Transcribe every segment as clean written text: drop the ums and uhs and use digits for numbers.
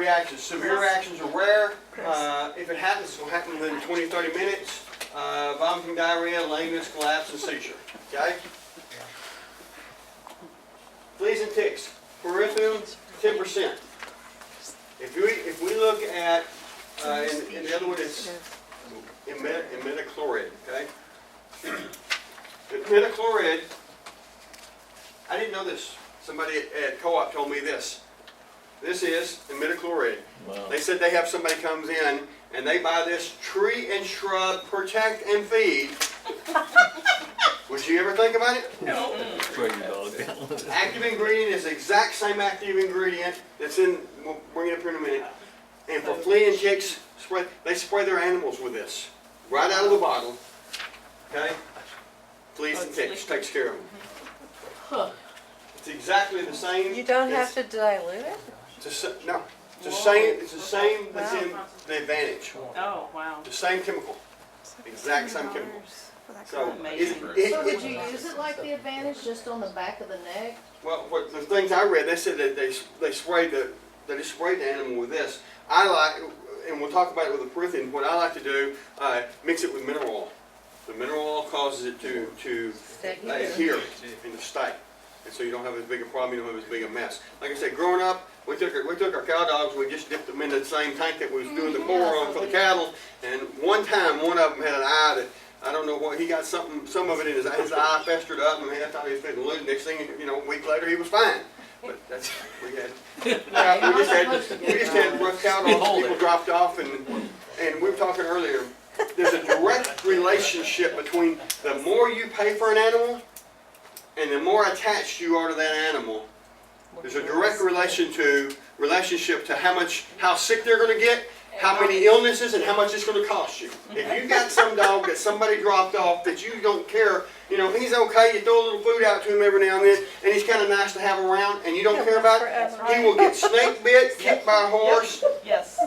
reactions. Severe reactions are rare. If it happens, it will happen within 20 to 30 minutes. Vomiting, diarrhea, lameness, collapse, and seizure. Okay? Fleas and ticks. Peripheral, 10%. If we look at, and the other one is imidacloprid, okay? Imidacloprid, I didn't know this. Somebody at co-op told me this. This is imidacloprid. Wow. They said they have somebody comes in and they buy this tree and shrub protect and feed. Would you ever think about it? No. Active ingredient is the exact same active ingredient that's in, we'll bring it up here in a minute. And for flea and ticks, they spray their animals with this. Right out of the bottle. Okay? Fleas and ticks, takes care of them. Huh. It's exactly the same. You don't have to dilute it? No. It's the same, it's the same that's in the Advantage. Oh, wow. The same chemical. Exact same chemical. So, Amazing. So would you use it like the Advantage, just on the back of the neck? well, what the things I read, they said that they sprayed the animal with this. I like, and we'll talk about it with the Preparedness. What I like to do, mix it with mineral oil. The mineral oil causes it to adhere and to stay, and so you don't have as big a problem. You don't have as big a mess. Like I said, growing up, we took our cow dogs. We just dipped them in the same tank that we was doing the pour on for the cattle. And one time, one of them had an eye that, I don't know what, he got something, some of it in his eye festered up, and I thought he was fitting loose. Next thing, a week later, he was fine. But that's, we just had rough cow dogs, people dropped off, and we were talking earlier, there's a direct relationship between the more you pay for an animal, and the more attached you are to that animal. There's a direct relationship to how sick they're going to get, how many illnesses, and how much it's going to cost you. If you've got some dog that somebody dropped off that you don't care, he's okay, you throw a little food out to him every now and then, and he's kind of nice to have around, and you don't care about it, he will get snake bit, kicked by a horse,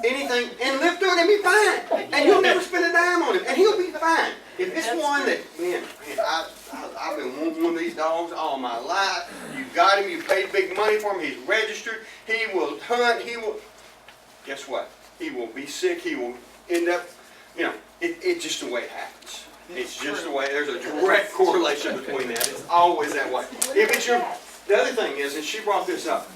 anything, and live through it and be fine. And you'll never spend a dime on him, and he'll be fine. If it's one that, man, I've been wanting one of these dogs all my life, you got him, you paid big money for him, he's registered, he will hunt, guess what? He will be sick, he will end up, it's just the way it happens. It's just the way, there's a direct correlation between that. It's always that way. If it's the other thing is, and she brought this up,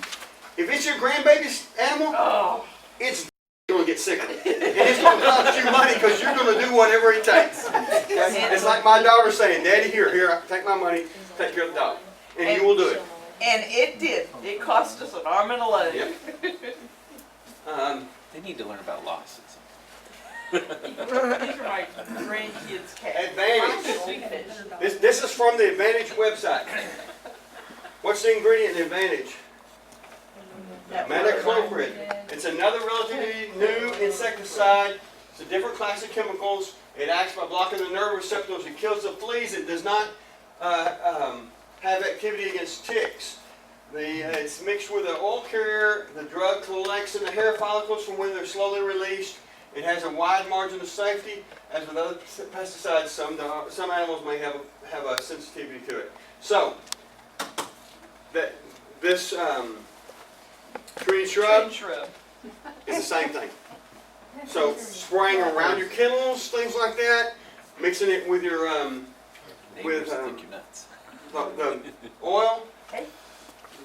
if it's your grandbaby's animal, it's going to get sick of it. And it's going to cost you money because you're going to do whatever it takes. Okay? It's like my daughter saying, Daddy, here, take my money, take care of the dog. And you will do it. And it did. It cost us an arm and a leg. Yep. They need to learn about losses. These are my grandkids' cats. Advantage. This is from the Advantage website. What's the ingredient in Advantage? Imidacloprid. It's another relatively new insecticide. It's a different class of chemicals. It acts by blocking the nerve receptors. It kills the fleas. It does not have activity against ticks. It's mixed with an oil carrier. The drug collects in the hair follicles from when they're slowly released. It has a wide margin of safety. As with other pesticides, some animals may have a sensitivity to it. So, this tree and shrub is the same thing. So, spraying around your kennels, things like that, mixing it with your the oil.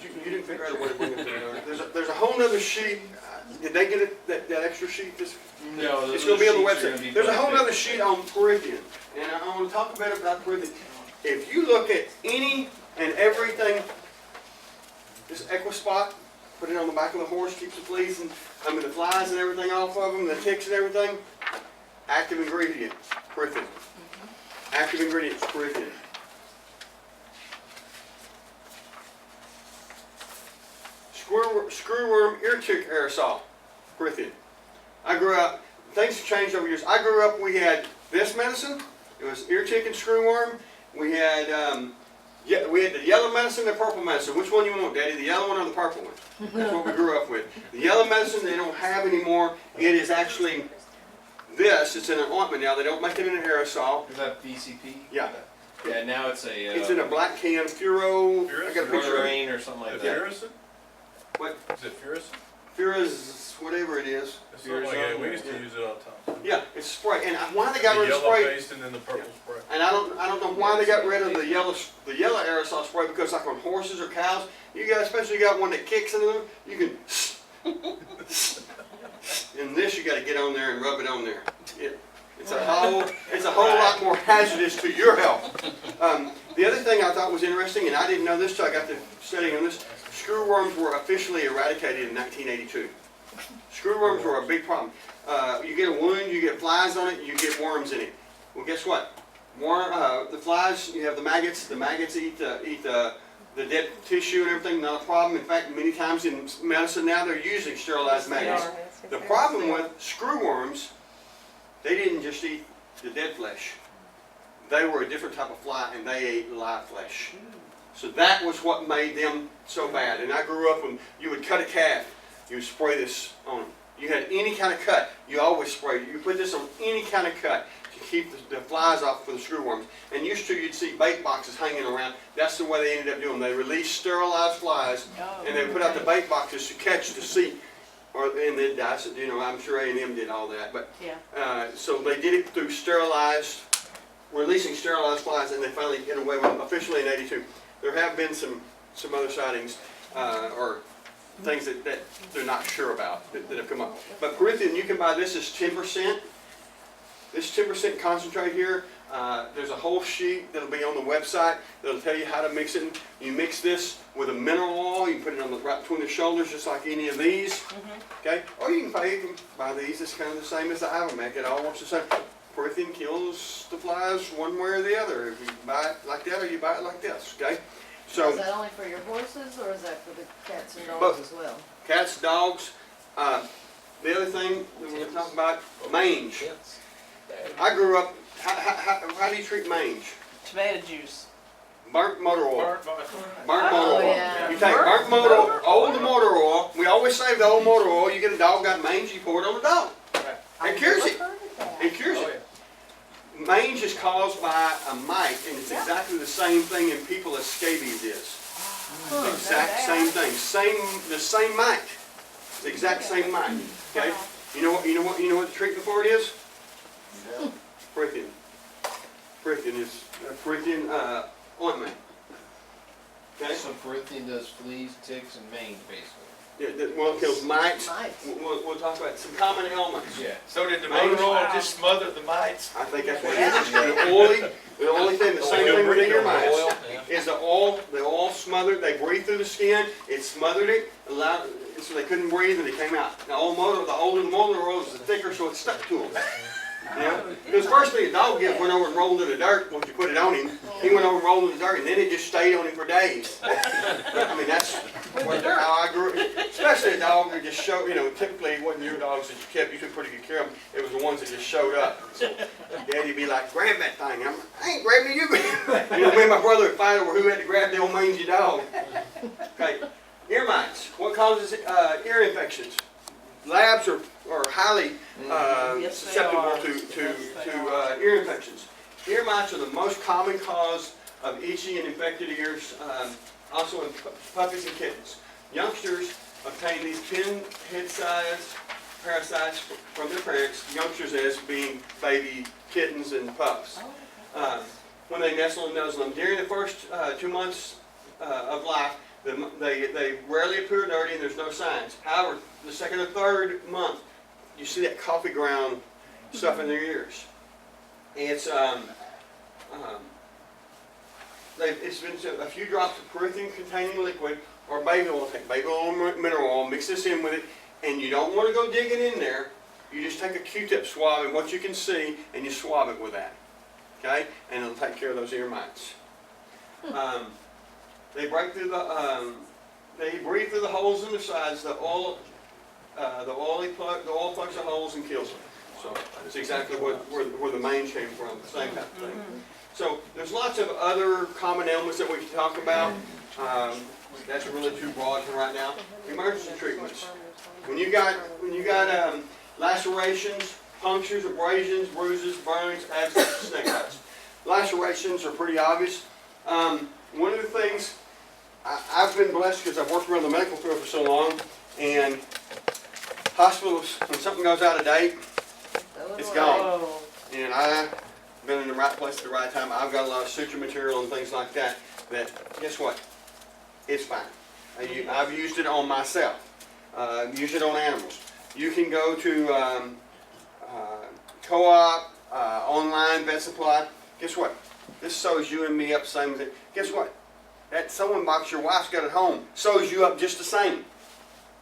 You didn't figure out a way to bring it there. There's a whole other sheet. Did they get it, that extra sheet? No, it's going to be on the website. There's a whole other sheet on Preparedness, and I want to talk a bit about Preparedness. If you look at any and everything, this EquiSpot, put it on the back of the horse, keeps the fleas and the flies and everything off of them, the ticks and everything. Active ingredient, Preparedness. Active ingredient, Preparedness. Screwworm ear tick aerosol, Preparedness. I grew up, things have changed over years. I grew up, we had this medicine, it was ear tick and screwworm. We had the yellow medicine and the purple medicine. Which one you want, Daddy, the yellow one or the purple one? That's what we grew up with. The yellow medicine they don't have anymore. It is actually this, it's in an ointment now. They don't make it in an aerosol. Is that BCP? Yeah. Yeah, now it's it's in a black can, Furo, I got a picture of it. or something like that. What? Is it Furacin? Fira's, whatever it is. It's something like that. We used to use it all the time. Yeah, it's spray. And why they got The rid of yellow spray? paste and then the purple spray. And I don't know why they got rid of the yellow aerosol spray, because like on horses or cows, you got, especially you got one that kicks in them, you can. And this you got to get on there and rub it on there. It's a whole lot more hazardous to your health. The other thing I thought was interesting, and I didn't know this till I got to studying on this, screwworms were officially eradicated in 1982. Screwworms were a big problem. You get a wound, you get flies on it, you get worms in it. Well, guess what? The flies, you have the maggots. The maggots eat the dead tissue and everything. Not a problem. In fact, many times in medicine now they're using sterilized maggots. The problem with screwworms, they didn't just eat the dead flesh. They were a different type of fly, and they ate live flesh. So that was what made them so bad. And I grew up when you would cut a calf, you would spray this on them. You had any kind of cut, you always sprayed. You put this on any kind of cut to keep the flies off for the screwworms. And used to, you'd see bait boxes hanging around. That's the way they ended up doing. They released sterilized flies, and they put out the bait boxes to catch to see. And then dice it, I'm sure A&M did all that. But so they did it through releasing sterilized flies, and they finally get away with it officially in '82. There have been some other sightings or things that they're not sure about that have come up. But Corinthian, you can buy this as 10%. This 10% concentrate here, there's a whole sheet that'll be on the website that'll tell you how to mix it. You mix this with a mineral oil. You can put it on right between the shoulders, just like any of these. Okay, or you can buy these. It's kind of the same as the Ivermectin. It all works the same. Corinthian kills the flies one way or the other. If you buy it like that, or you buy it like this. Okay, so Is that only for your horses, or is that for the cats and dogs Both. as well? cats, dogs. The other thing that we're going to talk about, mange. I grew up. How do you treat mange? Tomato juice. Burnt motor oil. Burnt by- Burnt Oh, motor oil. yeah. You take burnt motor oil, old motor oil. We always save the old motor oil. You get a dog got mange, you pour it on the dog. It cures it. It cures Oh, it. Mange is caused by a mite, and it's exactly the same thing in people as scabies is. Exact same thing. The same mite. The exact same mite. Okay. You know what the treatment for it is? Prickling. Prickling is prickling ointment. Okay. So Corinthian does fleas, ticks, and mange, basically. Well, it kills mites. Mites. We'll talk about some common ailments. Yeah. So did the Mange. motor oil just smother the mites? I think that's what it is. The only thing, the same thing with the ear mites is the oil smothered. They breathe through the skin. It smothered it, allowed so they couldn't breathe, and it came out. The older the motor oil is the thicker, so it stuck to them. Because first thing a dog did went over and rolled in the dirt once you put it on him. He went over and rolled in the dirt, and then it just stayed on him for days. I mean, that's how I grew up. Especially a dog that just showed, typically it wasn't your dogs that you kept. You took pretty good care of them. It was the ones that just showed up. So Daddy'd be like, grab that thing. I ain't grabbing you. Me and my brother would fight over who had to grab the old mangy dog. Okay, ear mites. What causes ear infections? Labs are highly Yes, they susceptible are. to ear infections. Ear mites are the most common cause of itchy and infected ears, also in puppies and kittens. Youngsters obtain these pinhead-sized parasites from their parents, youngsters as being baby kittens and pups. When they nestle and nuzzle them. During the first 2 months of life, they rarely appear dirty and there's no signs. However, the second or third month, you see that coffee ground stuff in their ears. It's been a few drops of Corinthian-containing liquid or baby oil. Take baby oil or mineral oil, mix this in with it, and you don't want to go digging in there. You just take a Q-tip swab and what you can see, and you swab it with that. Okay, and it'll take care of those ear mites. They break through they breathe through the holes in the sides. The oil plugs the holes and kills them. So that's exactly where the mange came from. Same type of thing. So there's lots of other common ailments that we can talk about. That's really too broad for right now. Emergency treatments. When you got lacerations, punctures, abrasions, bruises, burns, abscesses, snake bites. Lacerations are pretty obvious. One of the things I've been blessed because I've worked around the medical field for so long, and Hospitals, when something goes out of date, it's gone. Oh, And I've been in the right place at the right time. I've got a lot of suture material and things like that, guess what? It's fine. I've used it on myself. Used it on animals. You can go to co-op, online vet supply. Guess what? This sews you and me up the same thing. Guess what? That sewing box your wife's got at home sews you up just the same.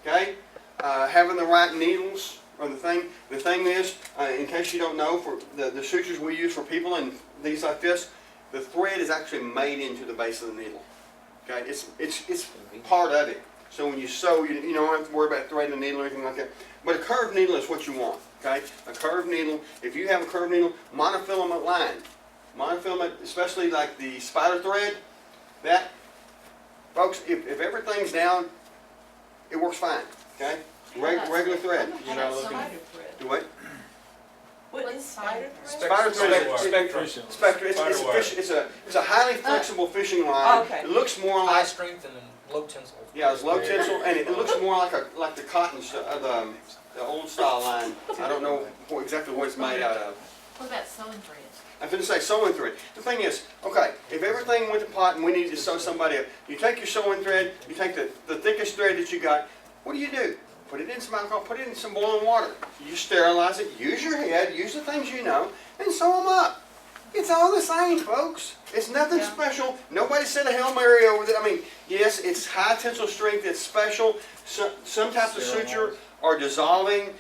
Okay? Having the right needles are the thing. The thing is, in case you don't know, for the sutures we use for people and things like this, the thread is actually made into the base of the needle. Okay? It's part of it. So when you sew, you don't have to worry about threading the needle or anything like that. But a curved needle is what you want. Okay? A curved needle. If you have a curved needle, monofilament line. Monofilament, especially like the spider thread, that, folks, if everything's down, it works fine. Okay? Regular thread. you know, spider thread. Do what? What is spider thread? Spider thread is Spectrum. spectrum. It's a highly flexible fishing line. Okay. It looks more High like, strength and low tensile. yeah, it's low tensile, and it looks more like the cotton the old style line. I don't know exactly what it's made out of. What about sewing thread? I'm going to say sewing thread. The thing is, okay, if everything went to pot and we needed to sew somebody up, you take your sewing thread, you take the thickest thread that you got, what do? Put it in some alcohol, put it in some boiling water. You sterilize it, use your head, use the things you know, and sew them up. It's all the same, folks. It's nothing special. Nobody said a Hail Mary over there. I mean, yes, it's high tensile strength, it's special. Some types of suture are dissolving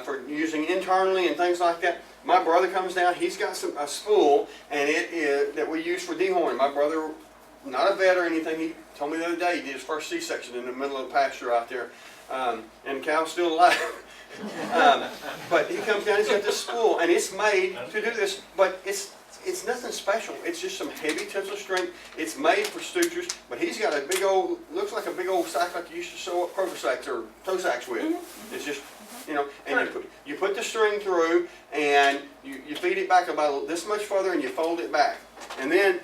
for using internally and things like that. My brother comes down, he's got a spool, and it is that we use for dehorning. My brother, not a vet or anything, he told me the other day he did his first C-section in the middle of the pasture out there, and the cow's still alive. But he comes down, he's got this spool, and it's made to do this, but it's nothing special. It's just some heavy tensile strength. It's made for sutures, but he's got a big old, looks like a big old sack like you used to sew up proto sacks or toe sacks with. It's just, and you put the string through, and you feed it back about this much further, and you fold it back. And then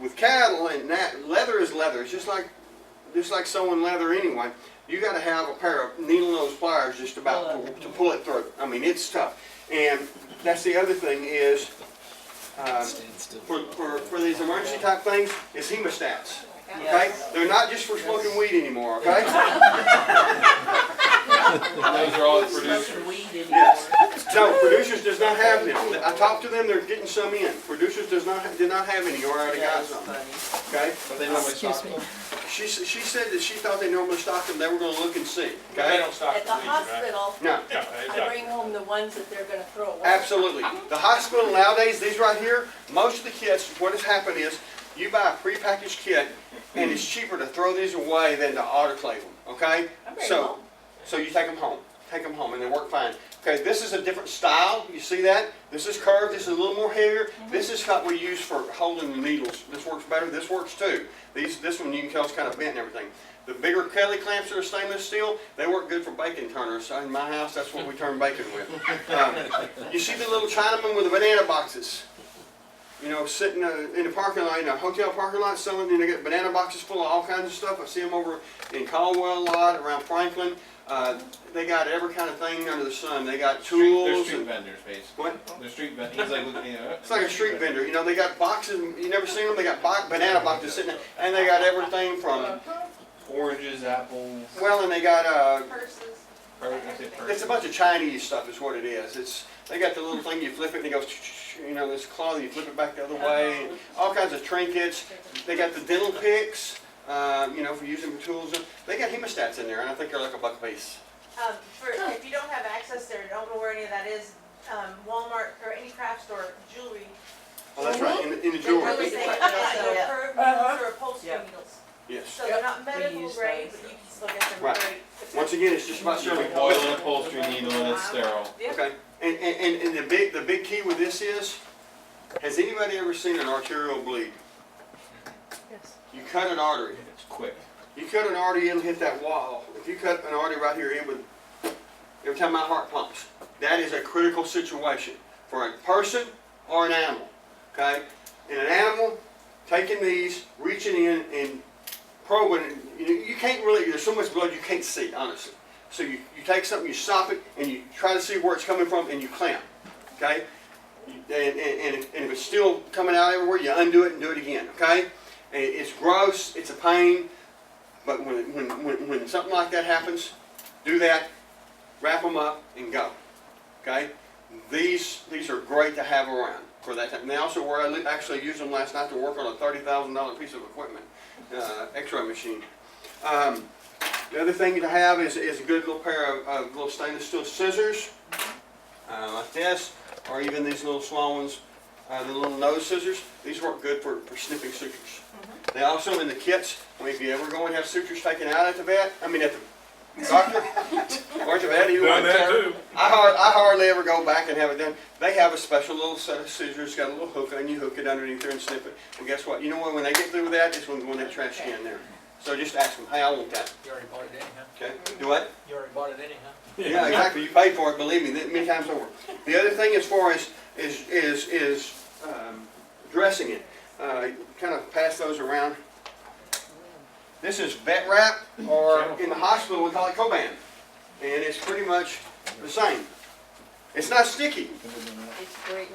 with cattle and that, leather is leather. It's just like sewing leather anyway. You got to have a pair of needle nose pliers just about to pull it through. I mean, it's tough. And that's the other thing is, for these emergency type things, is hemostats. Okay? They're not just for smoking weed anymore, okay? Those are all the producers. Yes. No, producers does not have them. I talked to them, they're getting some in. Producers did not have any, or I already got some. Okay? But they normally stock them. She said that she thought they normally stocked them, they were gonna look and see, They okay? don't stock At the the region, right? hospital, No, I bring home the ones that they're gonna throw away. absolutely. The hospital nowadays, these right here, most of the kits, what has happened is, you buy a prepackaged kit, and it's cheaper to throw these away than to autoclave them, okay? I bring them home. So you take them home, and they work fine. Okay, this is a different style, you see that? This is curved, this is a little more heavier. This is what we use for holding the needles. This works better, this works too. This one you can tell is kind of bent and everything. The bigger Kelly clamps that are stainless steel, they work good for bacon turners. In my house, that's what we turn bacon with. You see the little Chinaman with the banana boxes? Sitting in the parking lot, in a hotel parking lot, selling, they get banana boxes full of all kinds of stuff. I see them over in Caldwell a lot, around Franklin. They got every kind of thing under the sun. They got tools. They're street vendors, basically. What? They're street vendors. He's like looking at It's like a street vendor. They got boxes. You never seen them? They got banana boxes sitting there, and they got everything from oranges, apples. well, and they got Purses. it's a bunch of Chinese stuff, is what it is. They got the little thing you flip it and it goes. This cloth, you flip it back the other way, all kinds of trinkets. They got the dental picks, for using for tools. They got hemostats in there, and I think they're like $1 a piece. If you don't have access there, don't know where any of that is, Walmart or any craft store, jewelry. Oh, that's right, in the They're jewelry. really saying they're curved needles or upholstery needles. Yes. So they're not medical use grade, those. but you can still get them Right. grade. Once again, it's just about You can serving. boil an upholstery needle and it's sterile. Yep. Okay, and the big key with this is, has anybody ever seen an arterial bleed? Yes. You cut an artery. It's quick. You cut an artery, it'll hit that wall. If you cut an artery right here, it would, every time my heart pumps. That is a critical situation for a person or an animal, okay? In an animal, taking these, reaching in and probing, you can't really, there's so much blood you can't see, honestly. So you take something, you stop it, and you try to see where it's coming from, and you clamp, okay? And if it's still coming out everywhere, you undo it and do it again, okay? And it's gross, it's a pain, but when something like that happens, do that, wrap them up, and go, okay? These are great to have around for that time. And they also were, I actually used them last night to work on a $30,000 piece of equipment, X-ray machine. The other thing to have is a good little pair of little stainless steel scissors, like this, or even these little small ones, the little nose scissors. These work good for snipping sutures. They also, in the kits, if you ever go and have sutures taken out at the vet, at the doctor, or at the vet, either Done one. that too. I hardly ever go back and have it done. They have a special little set of scissors, got a little hook on, you hook it underneath there and snip it. And guess what? You know what? When they get through with that, it's when they go in that trash can there. So just ask them, hey, I want that. You already bought it anyhow. Okay? Do what? You already bought it anyhow. Yeah, exactly. You paid for it, believe me, many times over. The other thing as far as is dressing it, kind of pass those around. This is vet wrap, or in the hospital we call it Coban, and it's pretty much the same. It's not sticky. It's great.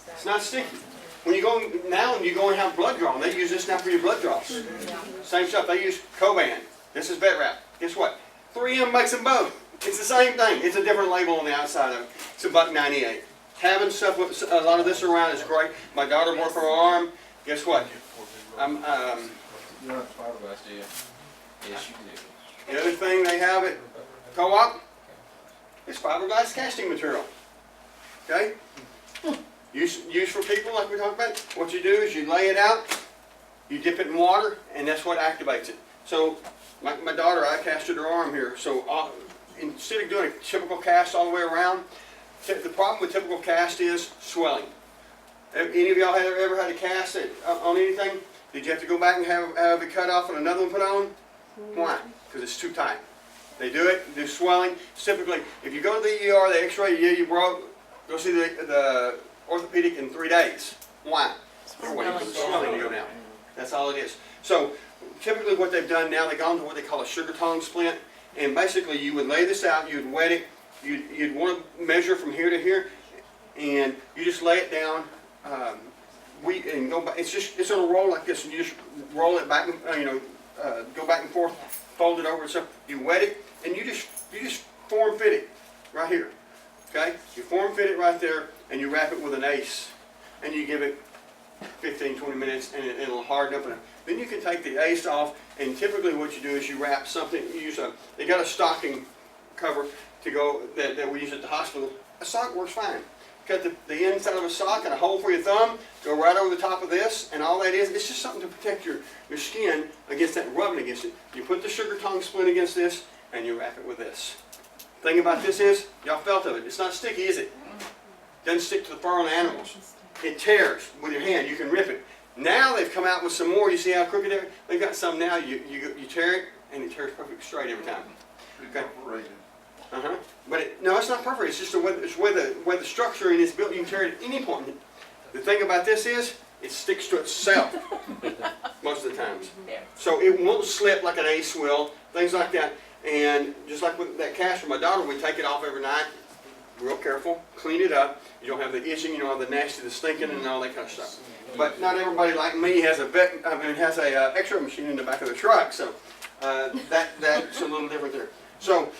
It's not sticky. When you go now and you go and have blood drawn, they use this now for your blood draws. Same stuff. They use Coban. This is vet wrap. Guess what? 3M makes them both. It's the same thing. It's a different label on the outside of it. It's $1.98. Having stuff with a lot of this around is great. My daughter broke her arm. Guess what? You don't have fiberglass, do you? Yes, you do. The other thing they have at Co-op is fiberglass casting material. Okay? Use for people like we talked about. What you do is you lay it out, you dip it in water, and that's what activates it. So, like my daughter, I casted her arm here. So instead of doing a typical cast all the way around, the problem with typical cast is swelling. Any of y'all ever had a cast on anything? Did you have to go back and have it cut off and another one put on? Why? Because it's too tight. They do it, do swelling. Typically, if you go to the ER, they x-ray you broke, go see the orthopedic in 3 days. Why? They're waiting for the swelling to go down. That's all it is. So typically what they've done now, they've gone to what they call a sugar tongue splint. And basically you would lay this out, you'd wet it, you'd want to measure from here to here, and you just lay it down. And go back. It's on a roll like this, and you just roll it back, go back and forth, fold it over and stuff. You wet it, and you just form fit it right here. Okay? You form fit it right there, and you wrap it with an ace, and you give it 15-20 minutes, and it'll harden up. And then you can take the ace off, and typically what you do is you wrap something. You use they got a stocking cover to go that we use at the hospital. A sock works fine. Cut the inside of a sock and a hole for your thumb, go right over the top of this, and all that is, it's just something to protect your skin against that rubbing against it. You put the sugar tongue splint against this, and you wrap it with this. Thing about this is, y'all felt of it, it's not sticky, is it? Doesn't stick to the fur on the animals. It tears with your hand, you can rip it. Now they've come out with some more, you see how crooked they're? They've got some now, you tear it, and it tears perfect straight every time. Okay. But no, it's not perfect. It's just where the structure is built. You can tear it at any point. The thing about this is, it sticks to itself most of the times. So it won't slip like an ace will, things like that. And just like with that cast for my daughter, we take it off every night, real careful, clean it up. You don't have the itching, you don't have the nasty, the stinking, and all that kind of stuff. But not everybody like me has a X-ray machine in the back of the truck, so that's a little different there. So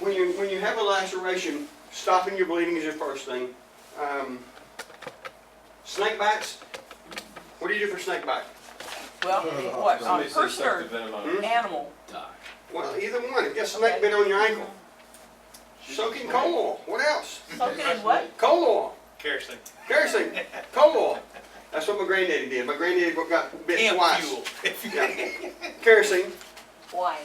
when you have a laceration, stopping your bleeding is your first thing. Snake bites. What do you do for snake bite? Well, what, on a person or animal? Well, either one. If you got a snake bit on your ankle, soak in coal oil. What else? Soak it in what? Coal oil. Kerosene. Kerosene. Coal oil. That's what my granddaddy did. My granddaddy got bit twice. Fuel. Yeah. Kerosene. Why?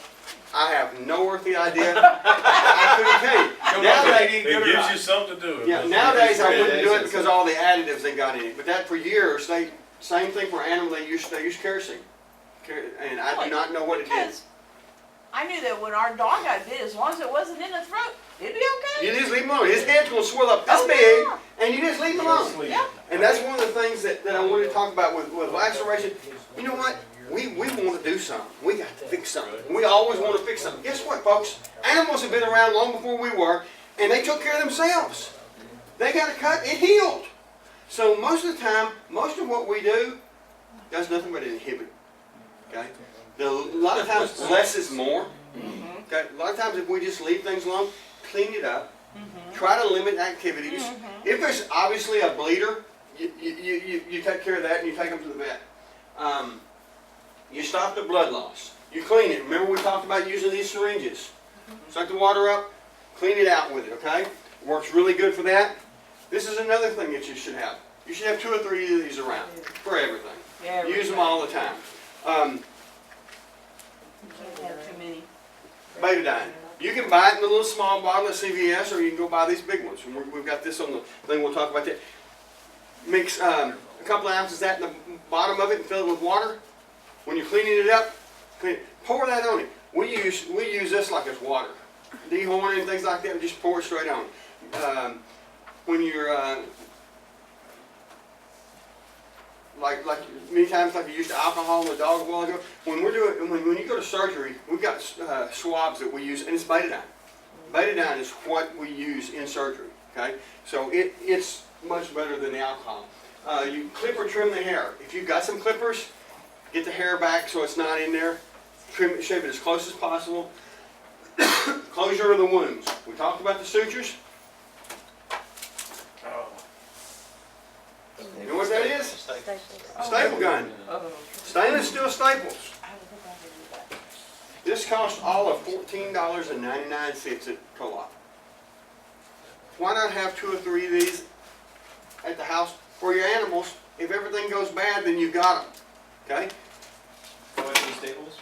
I have no earthly idea. I couldn't tell you. Nowadays, It gives you something to do. yeah, nowadays I wouldn't do it because of all the additives they got in it. But that for years, same thing for animal. They use kerosene, and I do not know what it Because is. I knew that when our dog got bit, as long as it wasn't in the throat, it'd be okay. You just leave him alone. His head's gonna swell up this Oh, big, yeah. and you just leave him alone. Yeah. And that's one of the things that I wanted to talk about with laceration. You know what? we want to do something. We got to fix something. We always want to fix something. Guess what, folks? Animals have been around long before we were, and they took care of themselves. They got a cut, it healed. So most of the time, most of what we do does nothing but inhibit. Okay? A lot of times, less is more. Okay? A lot of times, if we just leave things alone, clean it up, try to limit activities. If there's obviously a bleeder, you take care of that and you take them to the vet. You stop the blood loss. You clean it. Remember we talked about using these syringes. Suck the water up, clean it out with it, okay? Works really good for that. This is another thing that you should have. You should have 2 or 3 of these around for everything. Use them all the time. Can't have too many. Betadine. You can buy it in a little small bottle at CVS, or you can go buy these big ones. And we've got this on the thing. We'll talk about that. Mix a couple of ounces of that in the bottom of it and fill it with water. When you're cleaning it up, pour that on it. We use this like it's water. Dehorning and things like that, we just pour it straight on. When you're like many times, like you used alcohol in the dog a while ago. When you go to surgery, we've got swabs that we use, and it's betadine. Betadine is what we use in surgery. Okay, so it's much better than the alcohol. You clip or trim the hair. If you've got some clippers, get the hair back so it's not in there. Trim it, shape it as close as possible. Closure of the wounds. We talked about the sutures. You know what that is? Staple gun. Stainless steel staples. This costs all of $14.99 at Co-op. Why not have 2 or 3 of these at the house for your animals? If everything goes bad, then you've got them. Okay? What are the staples?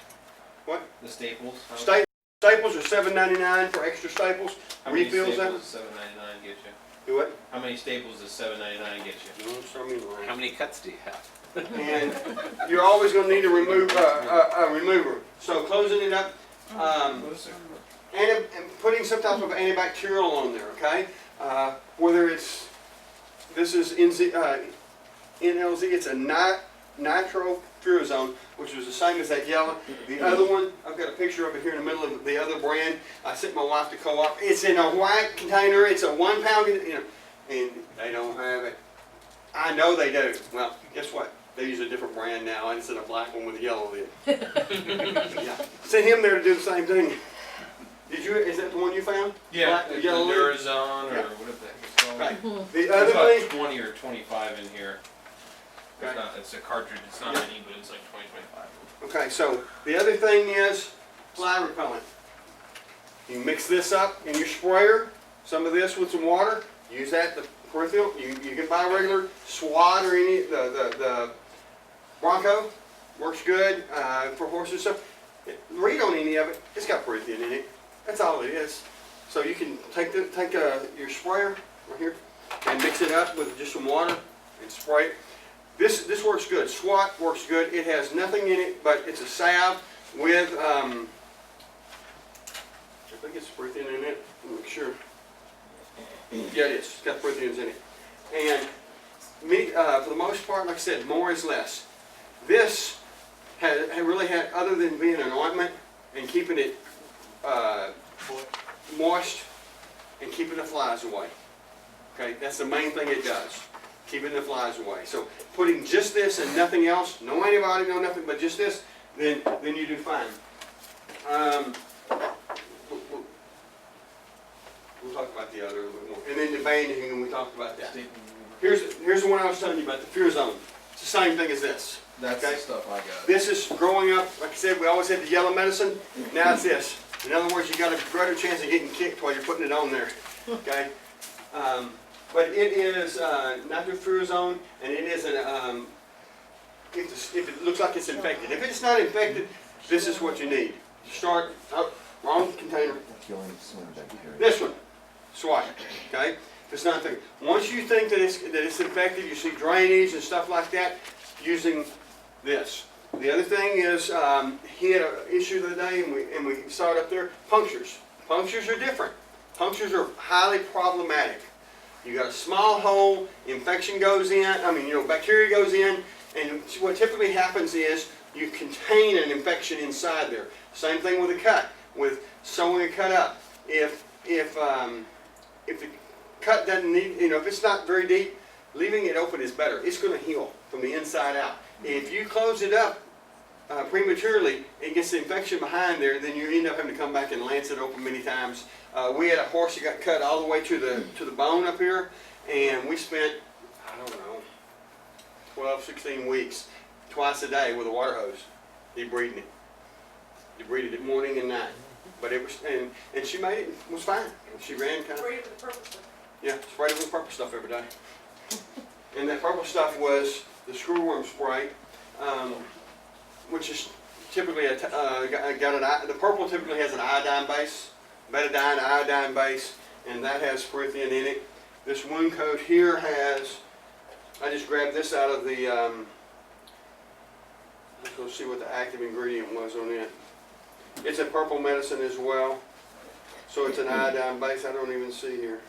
What? The staples? Staples are $7.99 for extra staples. How many Refills staples them. does $7.99 get you? Do what? How many staples does $7.99 get you? Don't start me lying. How many cuts do you have? And you're always going to need a remover. So closing it up, and putting some type of antibacterial on there. Okay, whether it's this is NLZ, it's a nitrofurozone, which was the same as that yellow. The other one, I've got a picture of it here in the middle of the other brand. I sent my wife to Co-op. It's in a white container. It's a 1 pound, and they don't have it. I know they do. Well, guess what? They use a different brand now, and it's in a black one with a yellow lid. Yeah. Sent him there to do the same thing. Did you? Is that the one you found? Yeah, Black, the yellow lid? Durazon or Yeah. whatever the heck it's called. Right. The There's other about thing. 20 or 25 in here. Okay. It's a cartridge. It's not Yeah. many, but it's like 20, 25. Okay, so the other thing is fly repellent. You mix this up in your sprayer, some of this with some water, use that, the peripheral, you can buy a regular Swat or any, the Bronco, works good for horses and stuff. Read on any of it, it's got peripheral in it, that's all it is. So you can take your sprayer right here and mix it up with just some water and spray it. This works good. Swat works good. It has nothing in it, but it's a salve with, I think it's perithine in it. Let me make sure. Yeah, it is. It's got perithians in it. And for the most part, like I said, more is less. This really had, other than being an ointment and keeping it moist and keeping the flies away. Okay, that's the main thing it does. Keeping the flies away. So putting just this and nothing else, no antibiotic, no nothing, but just this, then you do fine. We'll talk about the other a little bit more. And then the bandaging, and we talked about that. Here's the one I was telling you about, the Furozone. It's the same thing as this. That's okay? the stuff I got. This is growing up, like I said, we always had the yellow medicine. Now it's this. In other words, you got a greater chance of getting kicked while you're putting it on there. Okay? But it is nitrofurozone, and it is an, if it looks like it's infected. If it's not infected, this is what you need. Start, oh, wrong container. This one, Swat, okay? If it's not infected. Once you think that it's infected, you see drainage and stuff like that, using this. The other thing is, he had an issue the other day, and we saw it up there, punctures. Punctures are different. Punctures are highly problematic. You got a small hole, infection goes in, bacteria goes in, and what typically happens is you contain an infection inside there. Same thing with a cut, with sewing a cut up. If the cut doesn't need, if it's not very deep, leaving it open is better. It's going to heal from the inside out. If you close it up prematurely, it gets the infection behind there, then you end up having to come back and lance it open many times. We had a horse that got cut all the way to the bone up here, and we spent, I don't know, 12, 16 weeks, twice a day with a water hose, debriding it. Debrided it morning and night. But it was, and she made it, was fine. She ran kind of, Sprayed it with the purple stuff. yeah, sprayed it with purple stuff every day. And that purple stuff was the screwworm spray, which is typically the purple typically has an iodine base, betadine, iodine base, and that has perithium in it. This wound coat here has, I just grabbed this out of the, let's go see what the active ingredient was on it. It's a purple medicine as well, so it's an iodine base. I don't even see here.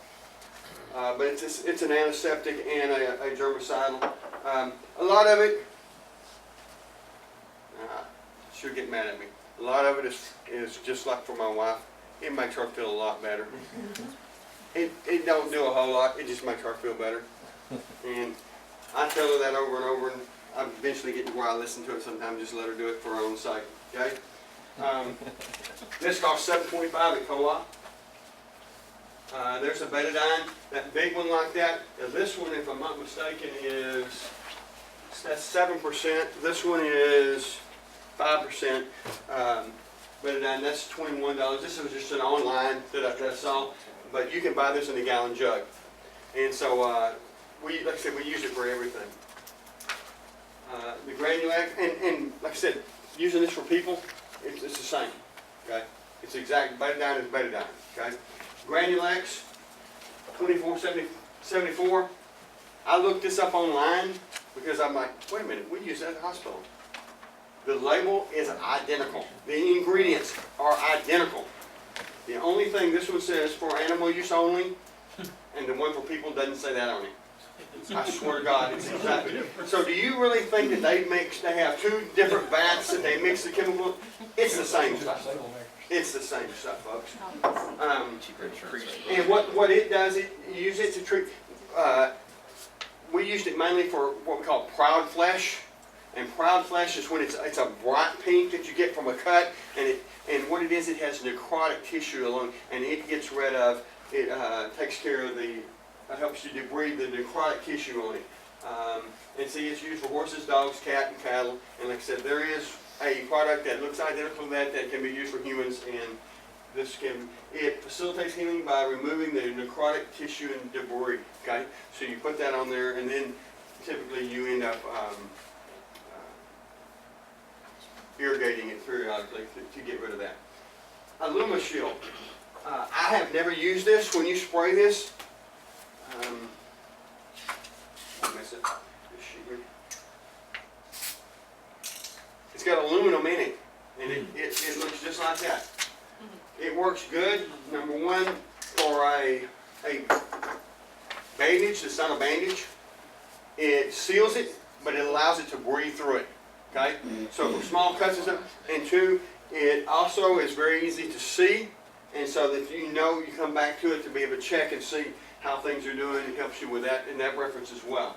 But it's an antiseptic and a germicidal. A lot of it, she'll get mad at me. A lot of it is just like for my wife. It makes her feel a lot better. It don't do a whole lot. It just makes her feel better. And I tell her that over and over, and I eventually get to where I listen to it sometimes. Just let her do it for her own sake. Okay. This costs $7.25 at co-op. There's a betadine, that big one like that. Now this one, if I'm not mistaken, that's 7%. This one is 5%. Betadine, that's $21. This was just an online that I saw, but you can buy this in a gallon jug. And so, like I said, we use it for everything. The granulac, and like I said, using this for people, it's the same. Okay, it's exact. Betadine is betadine. Okay. Granulax, $24.74. I looked this up online because I'm like, wait a minute, we use that at the hospital. The label is identical. The ingredients are identical. The only thing this one says for animal use only, and the one for people doesn't say that on it. I swear to God, it's exactly. So do you really think that they have two different vats and they mix the chemical? It's the same stuff. It's the same stuff, folks. And what it does, it use it to treat. We used it mainly for what we call proud flesh, and proud flesh is when it's a bright pink that you get from a cut, and what it is, it has necrotic tissue along, and it gets rid of. It takes care of helps you debride the necrotic tissue on it. And see, it's used for horses, dogs, cat, and cattle. And like I said, there is a product that looks identical to that can be used for humans, and it facilitates healing by removing the necrotic tissue and debris. Okay, so you put that on there, and then typically you end up irrigating it periodically to get rid of that. Luma Shield. I have never used this. When you spray this, it's got aluminum in it, and it looks just like that. It works good, number one, for a bandage that's not a bandage. It seals it, but it allows it to breathe through it. Okay? So for small cuts and stuff. And two, it also is very easy to see, and so that you come back to it to be able to check and see how things are doing. It helps you with that in that reference as well.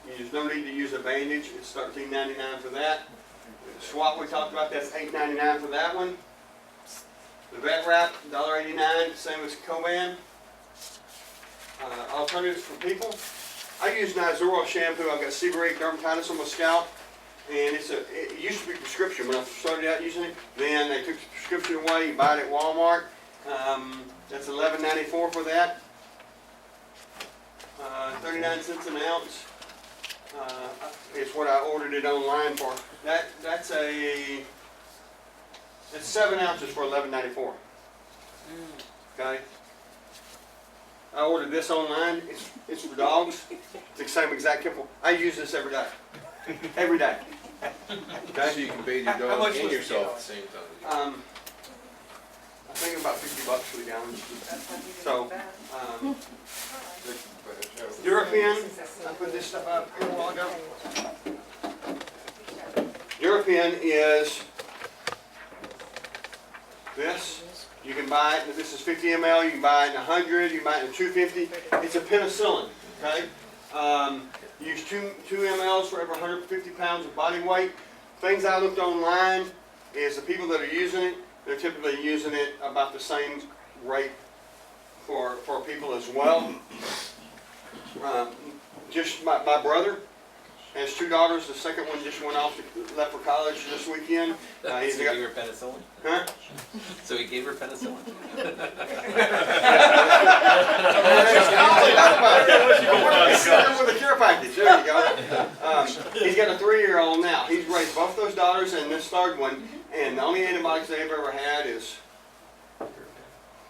There's no need to use a bandage. It's $13.99 for that. The swap we talked about, that's $8.99 for that one. The vet wrap, $1.89, same as Coban. Alternatives for people. I use Nizoral shampoo. I've got seborrheic dermatitis on my scalp, and it used to be prescription when I started out using it. Then they took the prescription away. You buy it at Walmart. That's $11.94 for that. 39 cents an ounce. It's what I ordered it online for. That's 7 ounces for $11.94. Okay. I ordered this online. It's for dogs. It's the same exact chemical. I use this every day. Every day. Okay. So you can bathe your dog and yourself at the same time. I think about $50 for the gallon. So, European. I put this stuff out here a while ago. Durapen is this. You can buy it, this is 50 ml, you can buy it in 100, you can buy it in 250. It's a penicillin, okay? Use 2 mLs for every 150 pounds of body weight. Things I looked online is the people that are using it, they're typically using it about the same rate for people as well. Just my brother has 2 daughters. The second one just went off, left for college this weekend. So he gave her penicillin? Huh? So he gave her penicillin? With a care package. There you go. He's got a 3-year-old now. He's raised both those daughters and this third one, and the only antibiotics they've ever had is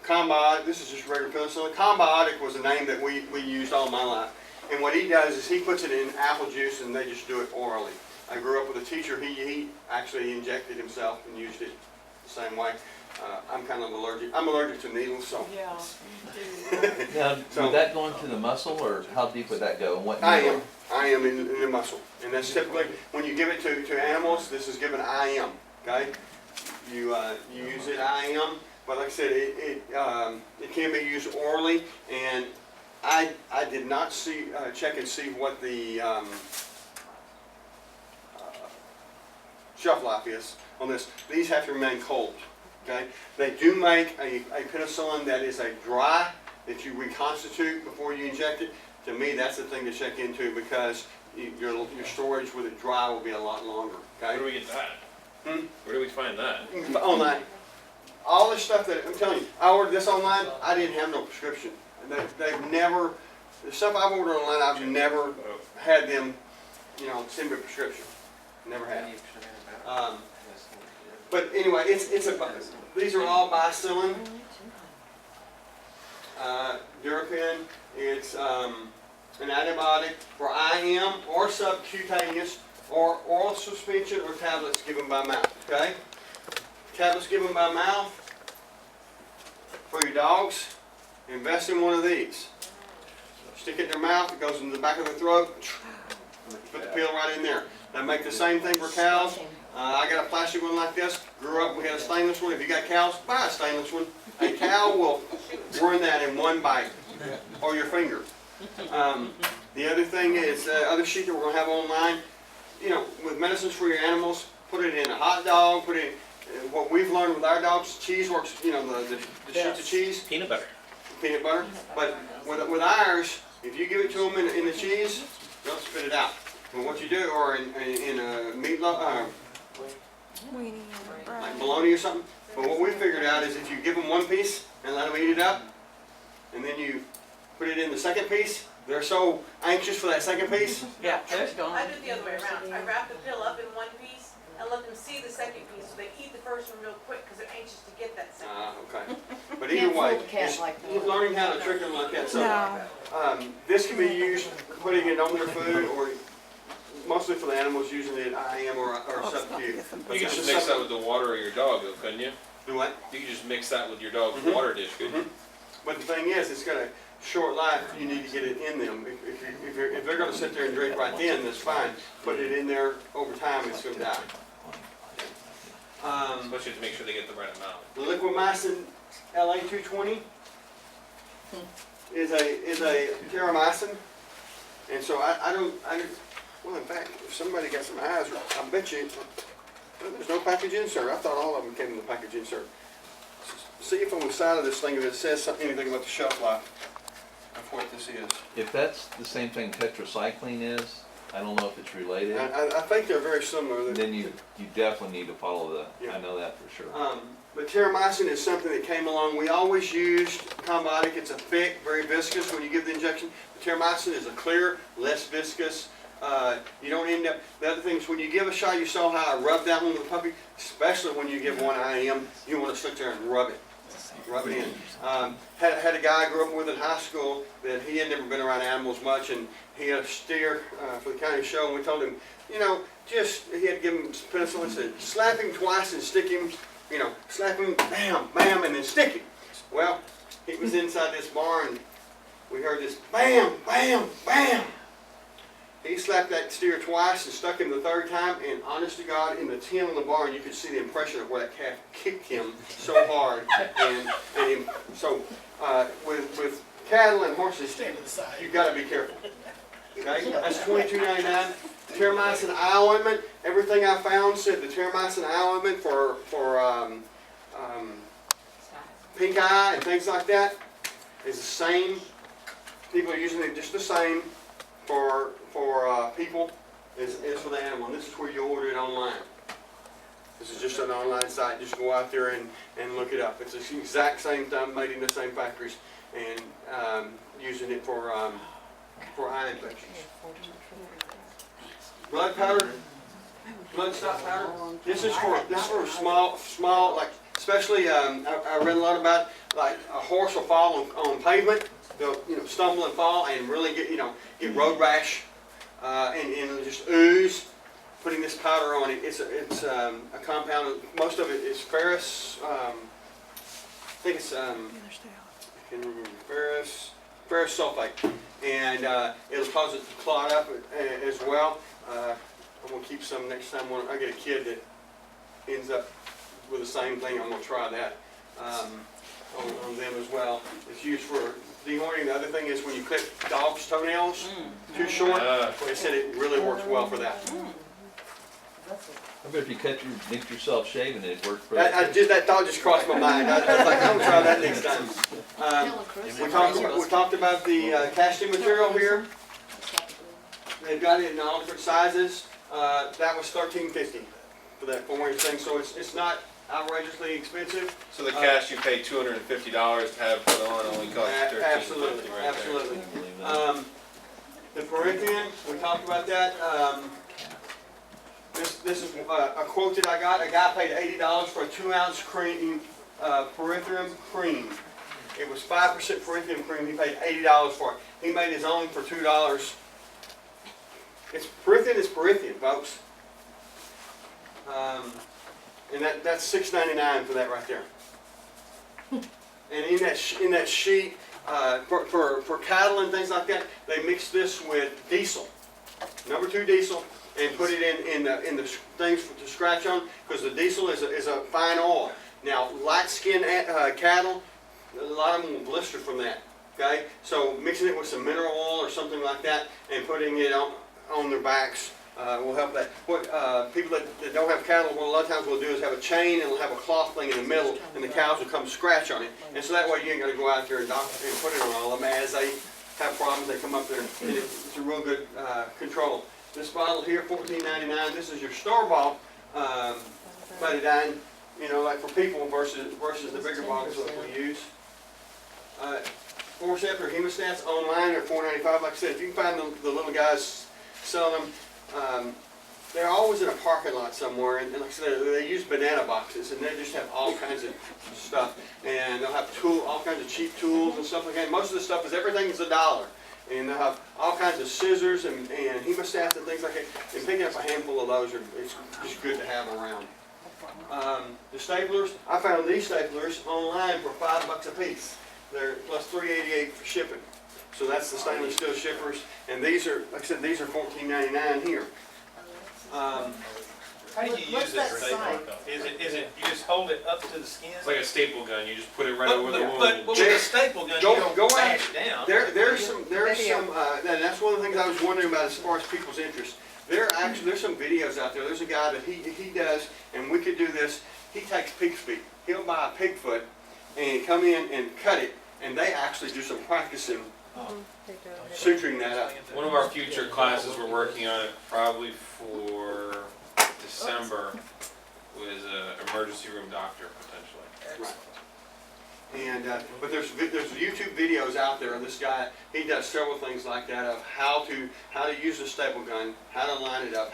Combiotic. This is just regular penicillin. Combiotic was a name that we used all my life. And what he does is he puts it in apple juice and they just do it orally. I grew up with a teacher, he actually injected himself and used it the same way. I'm kind of allergic. I'm allergic to needles, so. Yeah. Now, So- would that go into the muscle, or how deep would that go? And what I needle? am in the muscle. And that's typically, when you give it to animals, this is given IM, okay? You use it IM, but like I said, it can be used orally, and I did not check and see what the shelf life is on this. These have to remain cold, okay? They do make a penicillin that is a dry, that you reconstitute before you inject it. To me, that's the thing to check into, because your storage with it dry will be a lot longer, okay? Where do we get that? Where do we find that? Online. All the stuff that, I'm telling you, I ordered this online, I didn't have no prescription. They've never, the stuff I've ordered online, I've never had them, send me a prescription. Never had. But anyway, these are all bicillin. Durapen, it's an antibiotic for IM or subcutaneous or oral suspension or tablets given by mouth, okay? Tablets given by mouth for your dogs, invest in one of these. Stick it in their mouth, it goes in the back of the throat, put the pill right in there. They make the same thing for cows. I got a plastic one like this. Grew up, we had a stainless one. If you got cows, buy a stainless one. A cow will burn that in one bite, or your finger. The other thing is, other sheet that we're going to have online, with medicines for your animals, put it in a hot dog, put it in, what we've learned with our dogs, cheese works, the sheets of cheese, Peanut butter. peanut butter. But with ours, if you give it to them in the cheese, they'll spit it out. But what you do, or in a meatloaf, like bologna or something. But what we figured out is if you give them one piece and let them eat it up, and then you put it in the second piece, they're so anxious for that second piece. Yeah, there's I going. do it the other way around. I wrap the pill up in one piece and let them see the second piece, so they eat the first one real quick because they're anxious to get that second. Okay. But either way, Can't fool the cat it's like that. just learning how to trick them like that. So, this can be used putting it on their food, or mostly for the animals using it IM or subcutaneous. You could just mix that with the water of your dog, though, couldn't you? Do what? You could just mix that with your dog's Mhm. water dish, couldn't you? But the thing is, it's got a short life. You need to get it in them. If they're going to sit there and drink right then, that's fine. Put it in there over time, it's going to die. Especially to make sure they get the right amount. The liquamycin LA220 is a terramycin, and so well, in fact, if somebody got some eyes, I bet you, well, there's no package insert. I thought all of them came in the package insert. See if on the side of this thing, if it says anything about the shelf life of what this is. If that's the same thing tetracycline is, I don't know if it's related, I think they're very similar. then you definitely need to follow the, Yeah. I know that for sure. But terramycin is something that came along. We always used Combiotic. It's a thick, very viscous when you give the injection. The terramycin is a clear, less viscous. You don't end up, the other thing is when you give a shot, you saw how I rubbed that one with the puppy, especially when you give one IM, you want to sit there and rub it in. Had a guy I grew up with in high school that he had never been around animals much, and he had a steer for the county show, and we told him, he had to give him penicillin, said, slap him twice and stick him, slap him, bam, bam, and then stick him. Well, he was inside this barn, we heard this bam, bam, bam. He slapped that steer twice and stuck him the third time, and honest to God, in the tin on the barn, you could see the impression of where that calf kicked him so hard. So with cattle and horses, you've got to be careful. Okay, that's $22.99. Terramycin eye ointment. Everything I found said the terramycin eye ointment for pink eye and things like that is the same. People are using it just the same for people as for the animal. And this is where you order it online. This is just an online site. Just go out there and look it up. It's the exact same thing, made in the same factories, and using it for eye infections. Blood powder, blood stop powder. This is for small like, especially I read a lot about, like, a horse will fall on pavement. They'll stumble and fall and really get road rash and just ooze. Putting this powder on it, it's a compound. Most of it is ferrous. I think it's I can't remember, ferrous sulfate, and it'll cause it to clot up as well. I'm gonna keep some next time when I get a kid that ends up with the same thing. I'm gonna try that on them as well. It's used for dehorning. The other thing is when you clip dogs' toenails too short, they said it really works well for that. I bet if you nicked yourself shaving, it'd work for That thought just crossed my mind. I was like, I'm gonna try that next time. We talked about the casting material here. They've got it in all different sizes. That was $13.50 for that 4-inch thing, so it's not outrageously expensive. So the cash you pay $250 to have put on only costs $13.50 Absolutely, right absolutely. there. The Preparedness, we talked about that. This is a quote that I got. A guy paid $80 for a 2-ounce cream, Preparedness cream. It was 5% Preparedness cream. He paid $80 for it. He made his own for $2. It's Preparedness, folks. And that's $6.99 for that right there. And in that sheet, for cattle and things like that, they mix this with diesel, number 2 diesel, and put it in the things to scratch on, because the diesel is a fine oil. Now, light-skinned cattle, a lot of them will blister from that. Okay, so mixing it with some mineral oil or something like that, and putting it on their backs will help that. What people that don't have cattle, what a lot of times will do is have a chain and we'll have a cloth thing in the middle, and the cows will come scratch on it, and so that way you ain't got to go out there and put it on all of them. As they have problems, they come up there, and it's a real good control. This bottle here, $14.99. This is your store-bought betadine, like for people versus the bigger bottles that we use. Forceps or hemostats online are $4.95. Like I said, if you can find the little guys selling them, they're always in a parking lot somewhere, and like I said, they use banana boxes, and they just have all kinds of stuff, and they'll have all kinds of cheap tools and stuff like that. Most of the stuff everything is $1, and they'll have all kinds of scissors and hemostats and things like that. And picking up a handful of those it's just good to have around. The staplers, I found these staplers online for $5 a piece. They're plus $3.88 for shipping. So that's the stainless steel shippers, and these are, like I said, these are $14.99 here. How do you use What's this that staple? sign? Is it you just hold it up to the skin? It's like a staple gun. You just put it right over the wound. But with a staple gun, Go you don't out. bash down. There's some, and that's one of the things I was wondering about as far as people's interest. There's some videos out there. There's a guy that he does, and we could do this. He takes pig's feet. He'll buy a pig foot and come in and cut it, and they actually do some practicing suturing that up. One of our future classes we're working on it probably for December was an emergency room doctor potentially. Right. And but there's YouTube videos out there of this guy. He does several things like that of how to use a staple gun, how to line it up,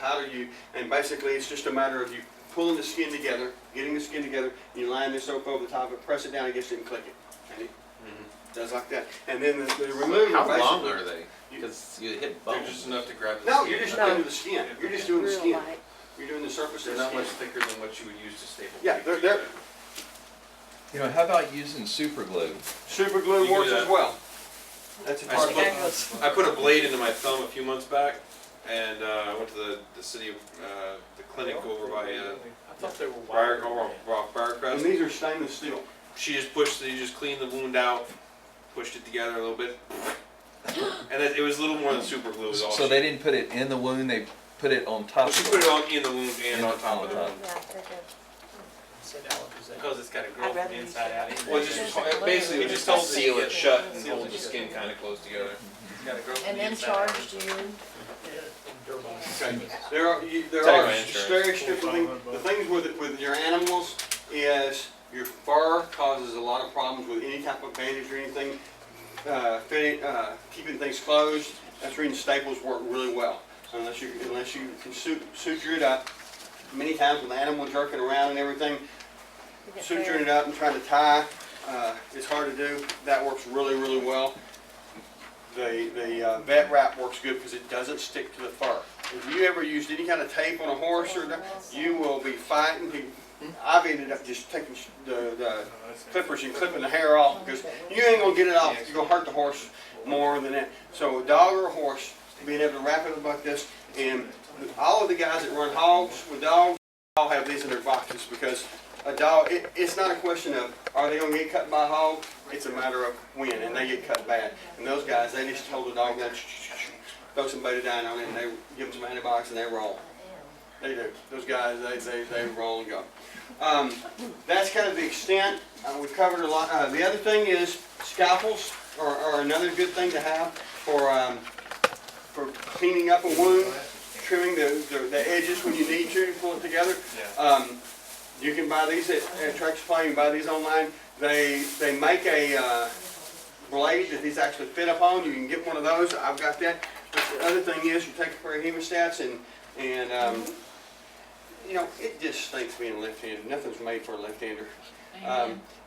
and basically it's just a matter of you pulling the skin together, getting the skin together, and you line this up over the top of it, press it down against it, and click it. And it does like that. And then the remover. How basically, long are they? Because you hit They're bones. just enough to grab the No, skin. you're just doing the skin. You're just doing the skin. You're doing the surface They're of the not skin. much thicker than what you would use to staple. Yeah, they're How about using super glue? super glue You can works do as that. well. That's a part of it. I put a blade into my thumb a few months back, and I went to the city of, the clinic over by, I thought they were Briarcrest. And these are stainless steel. She just you just cleaned the wound out, pushed it together a little bit, and it was a little more than super glue. Is all So she- they didn't put it in the wound, they put it on top Well, of she the put it wound. on in the wound and on top of the wound. Yeah, they're good. Because it's got to grow I'd from rather the use inside out. that. Well, It's just Basically, it just hold helps it seal it together. shut and Seal hold it the together. skin kind of close together. got to grow from And the then inside out. charged you. Okay. There are Take my insurance. very strict things. The things with your animals is your fur causes a lot of problems with any type of bandage or anything. Keeping things closed. That's reason staples work really well. Unless you can suture it up. Many times with the animal jerking around and everything, suturing it up and trying to tie, it's hard to do. That works really, really well. The vet wrap works good because it doesn't stick to the fur. If you ever used any kind of tape on a horse or that, you will be fighting. I've ended up just taking the clippers and clipping the hair off because you ain't gonna get it off. You're gonna hurt the horse more than that. So a dog or a horse, being able to wrap it up like this, and all of the guys that run hogs with dogs all have these in their boxes because a dog, it's not a question of are they gonna get cut by a hog, it's a matter of when, and they get cut bad. And those guys, they just hold the dog down, throw some betadine on it, and they give them some antibiotics and they roll. They do. Those guys, they roll and go. That's kind of the extent. We've covered a lot. The other thing is scalpels are another good thing to have for cleaning up a wound, trimming the edges when you need to pull it together. You can buy these at Tractor Supply. You can buy these online. They make a blade that these actually fit up on. You can get one of those. I've got that. But the other thing is you take a pair of hemostats and you know, it just stinks being left-handed. Nothing's made for a left-hander.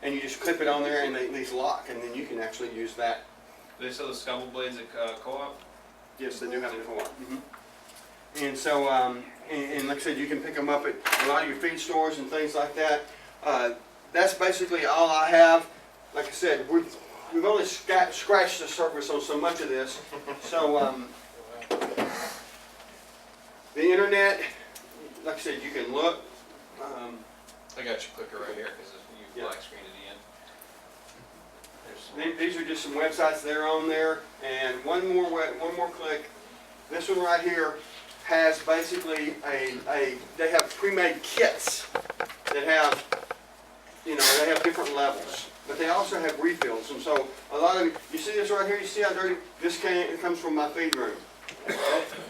And you just clip it on there and these lock, and then you can actually use that. Do they sell the scalpel blades at Co-op? Yes, they do have a co-op. And so, and like I said, you can pick them up at a lot of your feed stores and things like that. That's basically all I have. Like I said, we've only scratched the surface on so much of this. So, the internet, like I said, you can look. I got your clicker right here because you Yeah. black screen at the end. These are just some websites that are on there, and one more click. This one right here has basically they have pre-made kits that have, you know, they have different levels, but they also have refills. And so a lot of you see this right here. You see how dirty this comes from my feed room.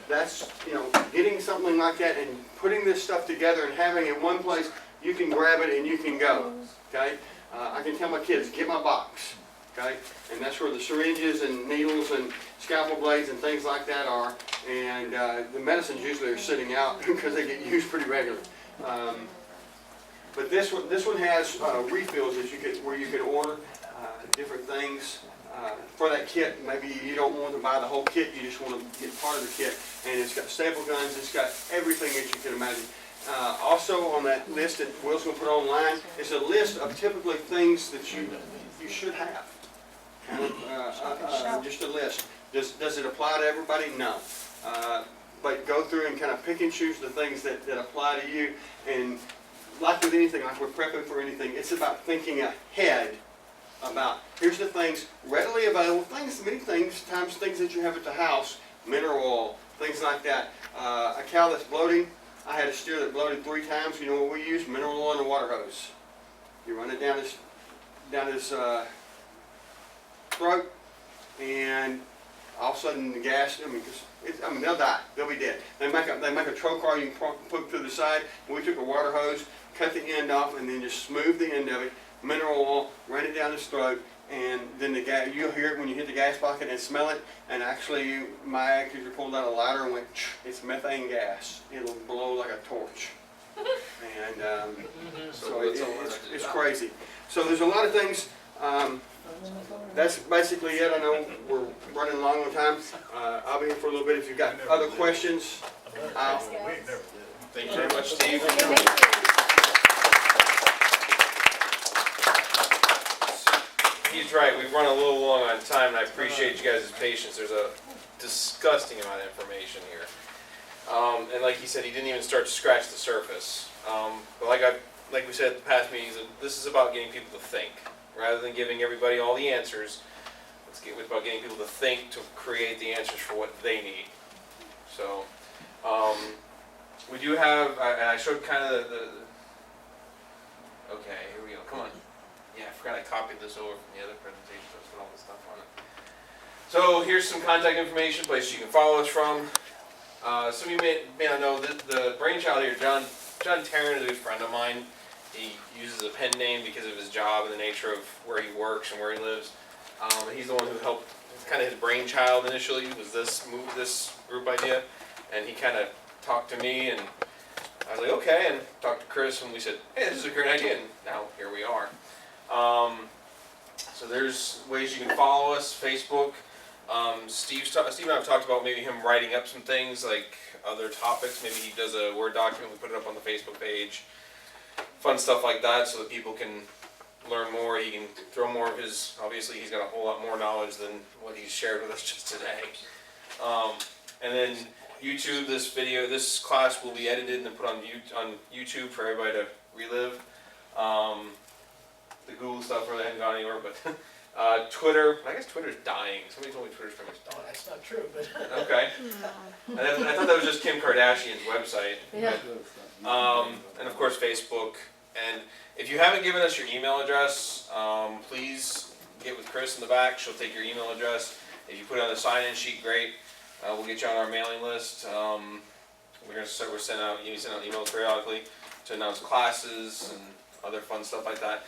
That's, you know, getting something like that and putting this stuff together and having it in one place. You can grab it and you can go. Okay, I can tell my kids, get my box. Okay, and that's where the syringes and needles and scalpel blades and things like that are. And the medicines usually are sitting out because they get used pretty regularly. But this one has refills where you can order different things for that kit. Maybe you don't want to buy the whole kit, you just want to get part of the kit. And it's got staple guns, it's got everything that you can imagine. Also on that list that Will's going to put online is a list of typically things that you should have. Just a list. Does it apply to everybody? No. But go through and kind of pick and choose the things that apply to you. And like with anything, like we're prepping for anything, it's about thinking ahead about, here's the things readily available, many things that you have at the house, mineral oil, things like that. A cow that's bloating, I had a steer that bloated 3 times. You know what we use? Mineral oil and a water hose. You run it down his throat, and all of a sudden the gas, they'll die. They'll be dead. They make a trocar you can put through the side. We took a water hose, cut the end off, and then just smooth the end of it, mineral oil, ran it down his throat, and then the gas, you'll hear it when you hit the gas pocket and smell it. And actually, my accuser pulled out a lighter and went, it's methane gas. It'll blow like a torch. And so it's crazy. So there's a lot of things. That's basically it. I know we're running long on time. I'll be here for a little bit. If you've got other questions, Thank you very much, Steve. He's right, we've run a little long on time, and I appreciate you guys' patience. There's a disgusting amount of information here. And like he said, he didn't even start to scratch the surface. But like we said at the past meetings, this is about getting people to think. Rather than giving everybody all the answers, it's about getting people to think to create the answers for what they need. So, we do have, and I showed kind of okay, here we go, come on. Yeah, I forgot I copied this over from the other presentation, so it's got all this stuff on it. So here's some contact information, places you can follow us from. Some of you may not know that the brainchild here, John Tarrant, is a good friend of mine. He uses a pen name because of his job and the nature of where he works and where he lives. He's the one who helped, kind of his brainchild initially was this group idea, and he kind of talked to me, and I was like, okay, and talked to Chris, and we said, hey, this is a great idea, and now here we are. So there's ways you can follow us, Facebook. Steve and I have talked about maybe him writing up some things, like other topics. Maybe he does a Word document, we put it up on the Facebook page. Fun stuff like that so that people can learn more. He can throw more of his, obviously he's got a whole lot more knowledge than what he's shared with us just today. And then YouTube, this class will be edited and put on YouTube for everybody to relive. The Google stuff really hasn't gone anywhere, but Twitter, I guess Twitter's dying. Somebody told me Twitter's pretty much dying. That's not true, but. Okay. And I thought that was just Kim Kardashian's website. Yeah. And of course Facebook. And if you haven't given us your email address, please get with Chris in the back. She'll take your email address. If you put it on the sign-in sheet, great. We'll get you on our mailing list. We're sending out emails periodically to announce classes and other fun stuff like that.